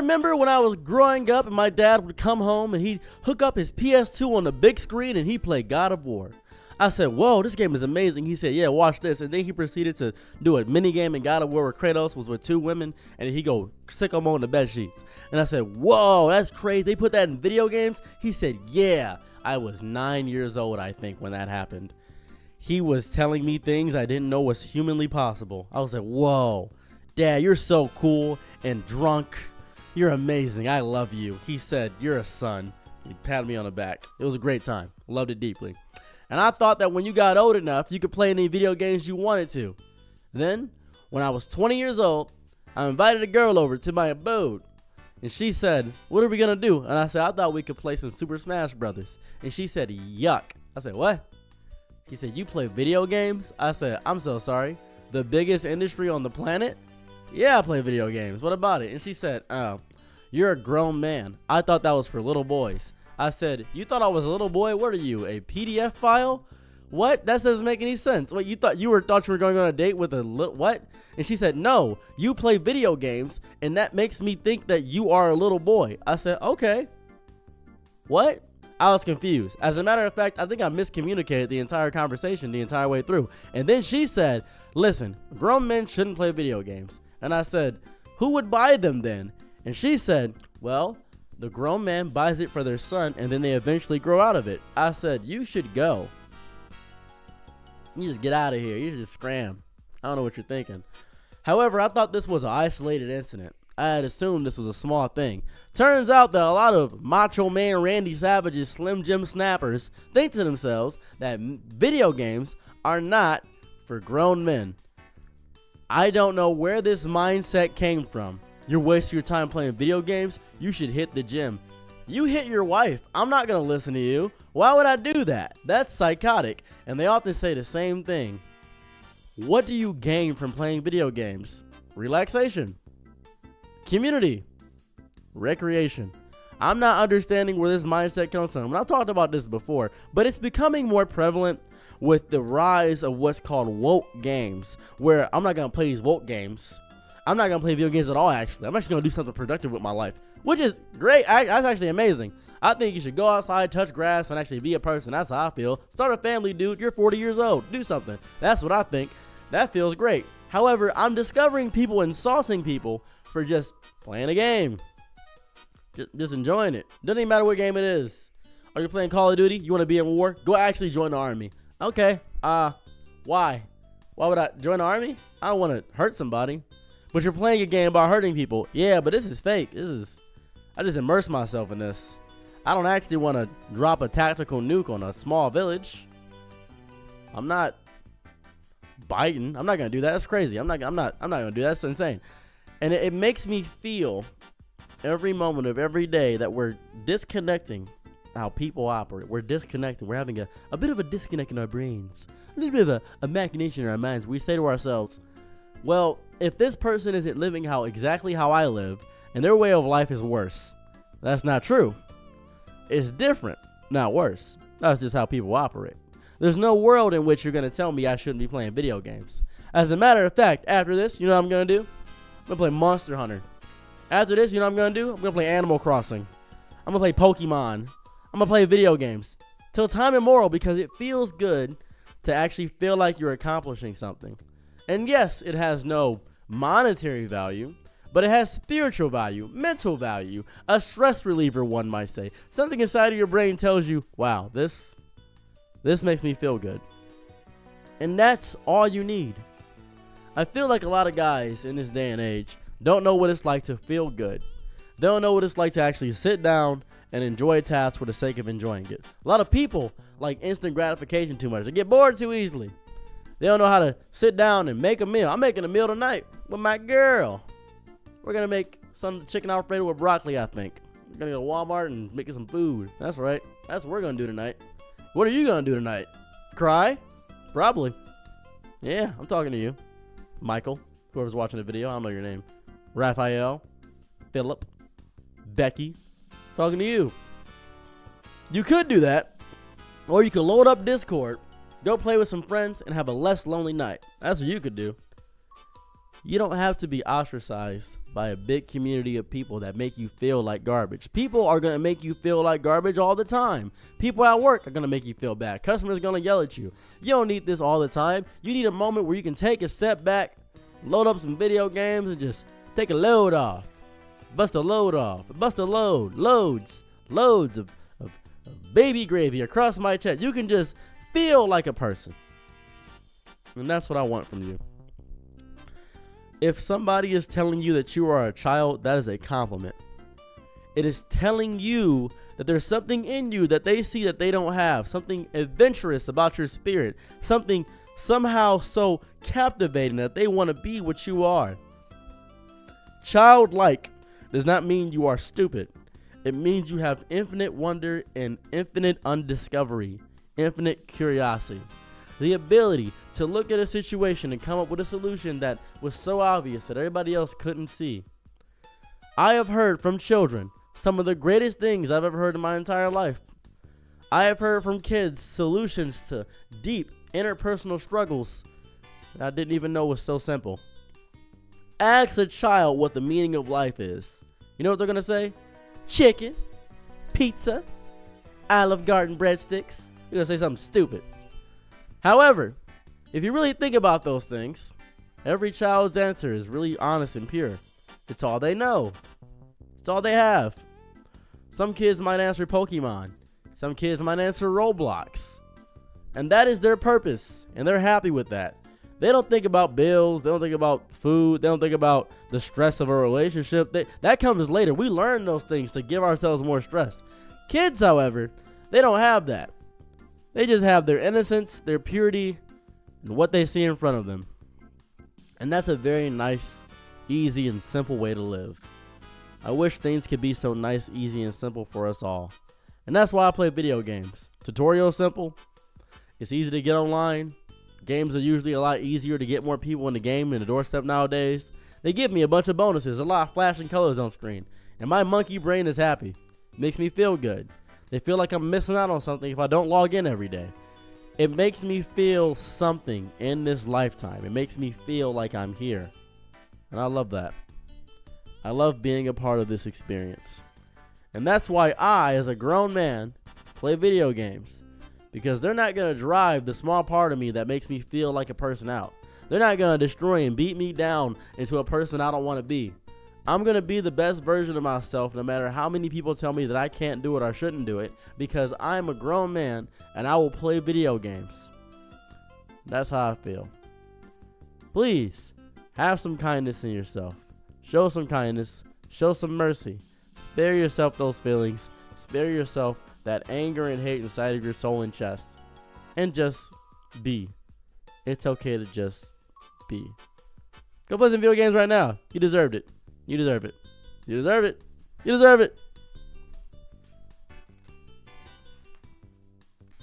remember when I was growing up and my dad would come home and he'd hook up his PS2 on the big screen and he'd play God of War. I said, whoa, this game is amazing. He said, yeah, watch this. And then he proceeded to do a mini game in God of War where Kratos was with two women and he go sick them on the bed sheets. And I said, whoa, that's crazy. They put that in video games? He said, yeah. I was 9 years old, I think, when that happened. He was telling me things I didn't know was humanly possible. I was like, whoa, Dad, you're so cool and drunk. You're amazing. I love you. He said, you're a son. He patted me on the back. It was a great time. Loved it deeply. And I thought that when you got old enough, you could play any video games you wanted to. Then, when I was 20 years old, I invited a girl over to my abode. And she said, what are we going to do? And I said, I thought we could play some Super Smash Brothers. And she said, yuck. I said, what? She said, you play video games? I said, I'm so sorry. The biggest industry on the planet? Yeah, I play video games. What about it? And she said, oh, you're a grown man. I thought that was for little boys. I said, you thought I was a little boy? What are you, a PDF file? What? That doesn't make any sense. What, you thought you were going on a date with a little, what? And she said, no, you play video games, and that makes me think that you are a little boy. I said, okay. What? I was confused. As a matter of fact, I think I miscommunicated the entire conversation the entire way through. And then she said, listen, grown men shouldn't play video games. And I said, who would buy them then? And she said, well, the grown man buys it for their son, and then they eventually grow out of it. I said, you should go. You just get out of here. You just scram. I don't know what you're thinking. However, I thought this was an isolated incident. I had assumed this was a small thing. Turns out that a lot of Macho Man Randy Savage's Slim Jim snappers think to themselves that video games are not for grown men. I don't know where this mindset came from. You're wasting your time playing video games? You should hit the gym. You hit your wife. I'm not going to listen to you. Why would I do that? That's psychotic. And they often say the same thing. What do you gain from playing video games? Relaxation. Community. Recreation. I'm not understanding where this mindset comes from. And I've talked about this before, but it's becoming more prevalent with the rise of what's called woke games, where I'm not going to play these woke games. I'm not going to play video games at all, actually. I'm actually going to do something productive with my life, which is great. That's actually amazing. I think you should go outside, touch grass, and actually be a person. That's how I feel. Start a family, dude. You're 40 years old. Do something. That's what I think. That feels great. However, I'm discovering people insulting people for just playing a game. Just enjoying it. Doesn't even matter what game it is. Are you playing Call of Duty? You want to be in war? Go actually join the army. Okay. Why? Why would I join the army? I don't want to hurt somebody. But you're playing a game about hurting people. Yeah, but this is fake. I just immerse myself in this. I don't actually want to drop a tactical nuke on a small village. I'm not biting. I'm not gonna do that. That's crazy. I'm not gonna do that. That's insane. And it makes me feel every moment of every day that we're disconnecting how people operate. We're disconnecting. We're having a bit of a disconnect in our brains. A little bit of a machination in our minds. We say to ourselves, well, if this person isn't living exactly how I live, and their way of life is worse, that's not true. It's different, not worse. That's just how people operate. There's no world in which you're going to tell me I shouldn't be playing video games. As a matter of fact, after this, you know what I'm going to do? I'm going to play Monster Hunter. After this, you know what I'm going to do? I'm going to play Animal Crossing. I'm going to play Pokemon. I'm going to play video games. Till time immemorial, because it feels good to actually feel like you're accomplishing something. And yes, it has no monetary value, but it has spiritual value, mental value, a stress reliever, one might say. Something inside of your brain tells you, wow, this makes me feel good. And that's all you need. I feel like a lot of guys in this day and age don't know what it's like to feel good. They don't know what it's like to actually sit down and enjoy a task for the sake of enjoying it. A lot of people like instant gratification too much. They get bored too easily. They don't know how to sit down and make a meal. I'm making a meal tonight with my girl. We're going to make some chicken Alfredo with broccoli, I think. We're going to go to Walmart and make some food. That's right. That's what we're going to do tonight. What are you going to do tonight? Cry? Probably. Yeah, I'm talking to you. Michael, whoever's watching the video, I don't know your name. Raphael, Philip, Becky, talking to you. You could do that, or you could load up Discord, go play with some friends, and have a less lonely night. That's what you could do. You don't have to be ostracized by a big community of people that make you feel like garbage. People are going to make you feel like garbage all the time. People at work are going to make you feel bad. Customers are going to yell at you. You don't need this all the time. You need a moment where you can take a step back, load up some video games, and just take a load off. Bust a load off. Bust a load. Loads of baby gravy across my chest. You can just feel like a person. And that's what I want from you. If somebody is telling you that you are a child, that is a compliment. It is telling you that there's something in you that they see that they don't have, something adventurous about your spirit, something somehow so captivating that they want to be what you are. Childlike does not mean you are stupid. It means you have infinite wonder and infinite undiscovery, infinite curiosity. The ability to look at a situation and come up with a solution that was so obvious that everybody else couldn't see. I have heard from children some of the greatest things I've ever heard in my entire life. I have heard from kids solutions to deep interpersonal struggles that I didn't even know was so simple. Ask a child what the meaning of life is. You know what they're going to say? Chicken, pizza, Olive Garden breadsticks. You're going to say something stupid. However, if you really think about those things, every child's answer is really honest and pure. It's all they know. It's all they have. Some kids might answer Pokemon. Some kids might answer Roblox. And that is their purpose, and they're happy with that. They don't think about bills. They don't think about food. They don't think about the stress of a relationship. That comes later. We learn those things to give ourselves more stress. Kids, however, they don't have that. They just have their innocence, their purity, and what they see in front of them. And that's a very nice, easy, and simple way to live. I wish things could be so nice, easy, and simple for us all. And that's why I play video games. Tutorial simple. It's easy to get online. Games are usually a lot easier to get more people in the game than the doorstep nowadays. They give me a bunch of bonuses, a lot of flashing colors on screen. And my monkey brain is happy. It makes me feel good. They feel like I'm missing out on something if I don't log in every day. It makes me feel something in this lifetime. It makes me feel like I'm here. And I love that. I love being a part of this experience. And that's why I, as a grown man, play video games. Because they're not going to drive the small part of me that makes me feel like a person out. They're not going to destroy and beat me down into a person I don't want to be. I'm going to be the best version of myself no matter how many people tell me that I can't do it or shouldn't do it, because I'm a grown man and I will play video games. That's how I feel. Please, have some kindness in yourself. Show some kindness. Show some mercy. Spare yourself those feelings. Spare yourself that anger and hate inside of your soul and chest. And just be. It's okay to just be. Go play some video games right now. You deserved it. You deserve it. You deserve it. You deserve it.